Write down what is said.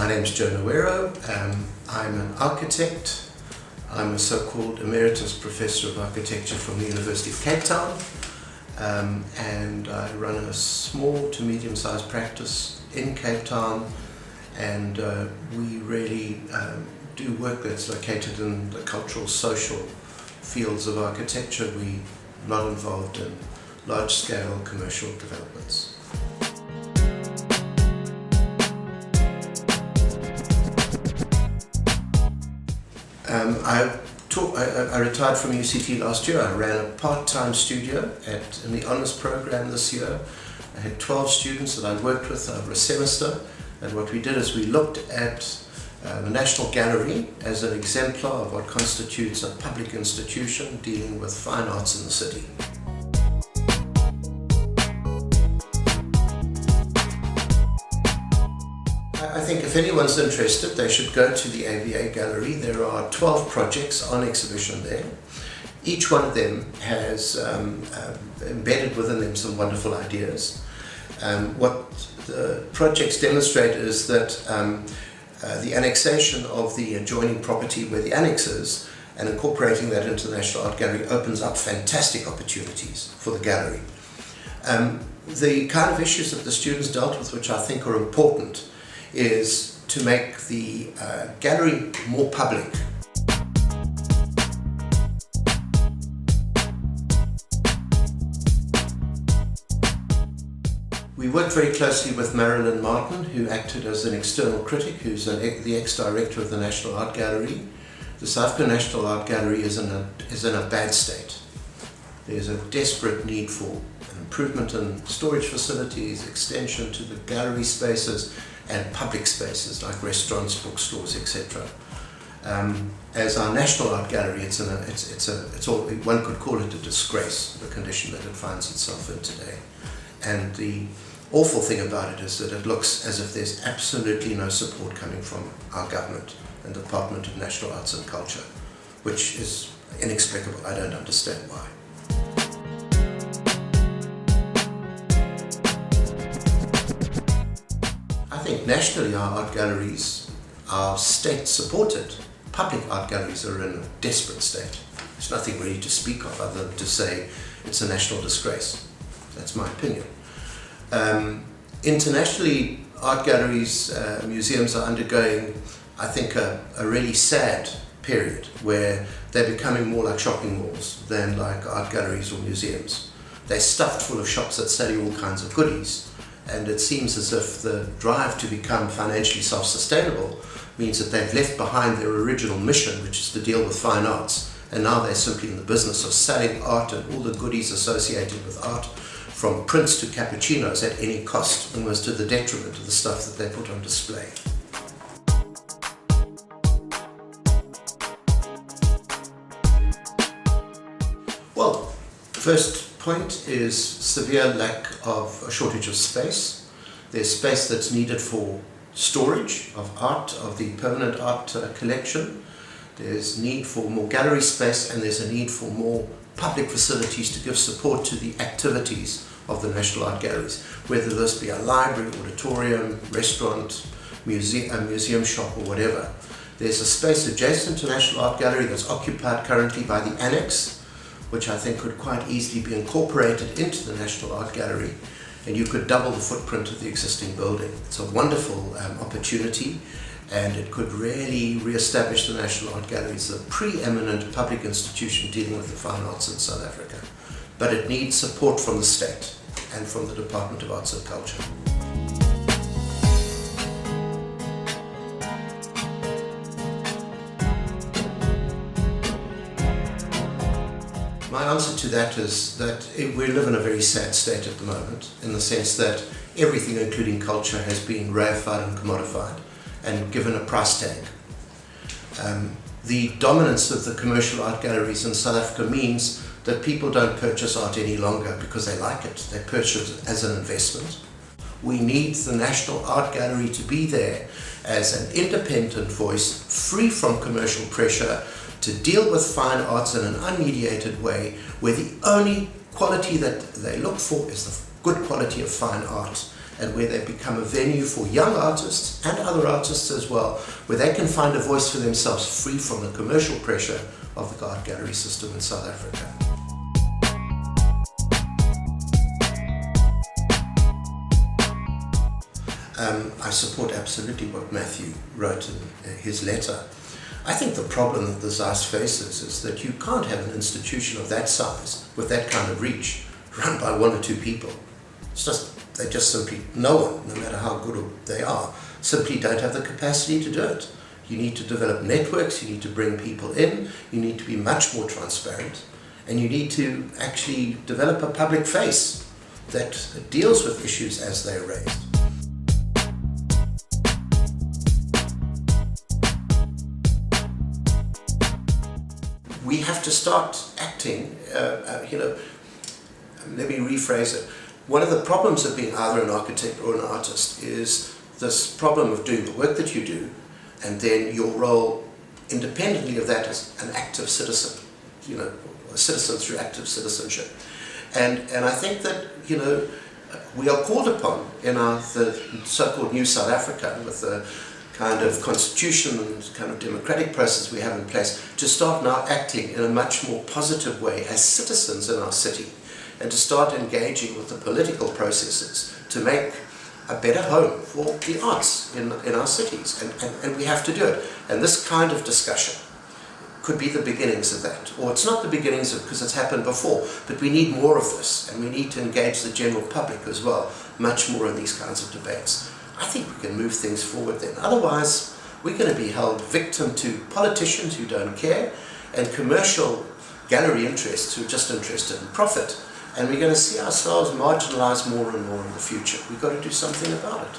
My name's Jo Noero. I'm an architect. I'm a so-called Emeritus Professor of Architecture from the University of Cape Town, and I run a small to medium-sized practice in Cape Town, and we really do work that's located in the cultural, social fields of architecture. We're not involved in large-scale commercial developments. I retired from UCT last year. I ran a part-time studio in the honours program this year. I had 12 students that I worked with over a semester, and what we did is we looked at the National Gallery as an exemplar of what constitutes a public institution dealing with fine arts in the city. I think if anyone's interested, they should go to the AVA Gallery. There are 12 projects on exhibition there. Each one of them has embedded within them some wonderful ideas. What the projects demonstrate is that the annexation of the adjoining property where the annex is and incorporating that into the National Art Gallery opens up fantastic opportunities for the gallery. The kind of issues that the students dealt with, which I think are important, is to make the gallery more public. We worked very closely with Marilyn Martin, who acted as an external critic, who's the ex-director of the National Art Gallery. The South African National Art Gallery is in a bad state. There's a desperate need for an improvement in storage facilities, extension to the gallery spaces, and public spaces like restaurants, bookstores, etc. As our National Art Gallery, one could call it a disgrace, the condition that it finds itself in today. And the awful thing about it is that it looks as if there's absolutely no support coming from our government and the Department of National Arts and Culture, which is inexplicable. I don't understand why. I think nationally our art galleries are state-supported. Public art galleries are in a desperate state. There's nothing really to speak of other than to say it's a national disgrace. That's my opinion. Internationally, art galleries, museums are undergoing, I think, a really sad period where they're becoming more like shopping malls than like art galleries or museums. They're stuffed full of shops that sell you all kinds of goodies. And it seems as if the drive to become financially self-sustainable means that they've left behind their original mission, which is to deal with fine arts, and now they're simply in the business of selling art and all the goodies associated with art, from prints to cappuccinos at any cost, almost to the detriment of the stuff that they put on display. Well, first point is severe lack of a shortage of space. There's space that's needed for storage of art, of the permanent art collection. There's need for more gallery space, and there's a need for more public facilities to give support to the activities of the National Art Galleries, whether this be a library, auditorium, restaurant, museum shop, or whatever. There's a space adjacent to National Art Gallery that's occupied currently by the annex, which I think could quite easily be incorporated into the National Art Gallery, and you could double the footprint of the existing building. It's a wonderful opportunity, and it could really re-establish the National Art Gallery as a preeminent public institution dealing with the fine arts in South Africa. But it needs support from the state and from the Department of Arts and Culture. My answer to that is that we live in a very sad state at the moment, in the sense that everything, including culture, has been reified and commodified and given a price tag. The dominance of the commercial art galleries in South Africa means that people don't purchase art any longer because they like it. They purchase it as an investment. We need the National Art Gallery to be there as an independent voice, free from commercial pressure, to deal with fine arts in an unmediated way, where the only quality that they look for is the good quality of fine art, and where they become a venue for young artists and other artists as well, where they can find a voice for themselves free from the commercial pressure of the art gallery system in South Africa. I support absolutely what Matthew wrote in his letter. I think the problem that the Zeits faces is that you can't have an institution of that size, with that kind of reach, run by one or two people. They just simply, no one, no matter how good they are, simply don't have the capacity to do it. You need to develop networks, you need to bring people in, you need to be much more transparent, and you need to actually develop a public face that deals with issues as they're raised. We have to start acting, let me rephrase it. One of the problems of being either an architect or an artist is this problem of doing the work that you do, and then your role independently of that as an active citizen, a citizen through active citizenship. And I think that, we are called upon in the so-called New South Africa, with the kind of constitution and kind of democratic process we have in place, to start now acting in a much more positive way as citizens in our city, and to start engaging with the political processes to make a better home for the arts in our cities, and we have to do it. And this kind of discussion could be the beginnings of that, or it's not the beginnings of, because it's happened before, but we need more of this, and we need to engage the general public as well, much more in these kinds of debates. I think we can move things forward then. Otherwise, we're going to be held victim to politicians who don't care and commercial gallery interests who are just interested in profit. And we're going to see ourselves marginalised more and more in the future. We've got to do something about it.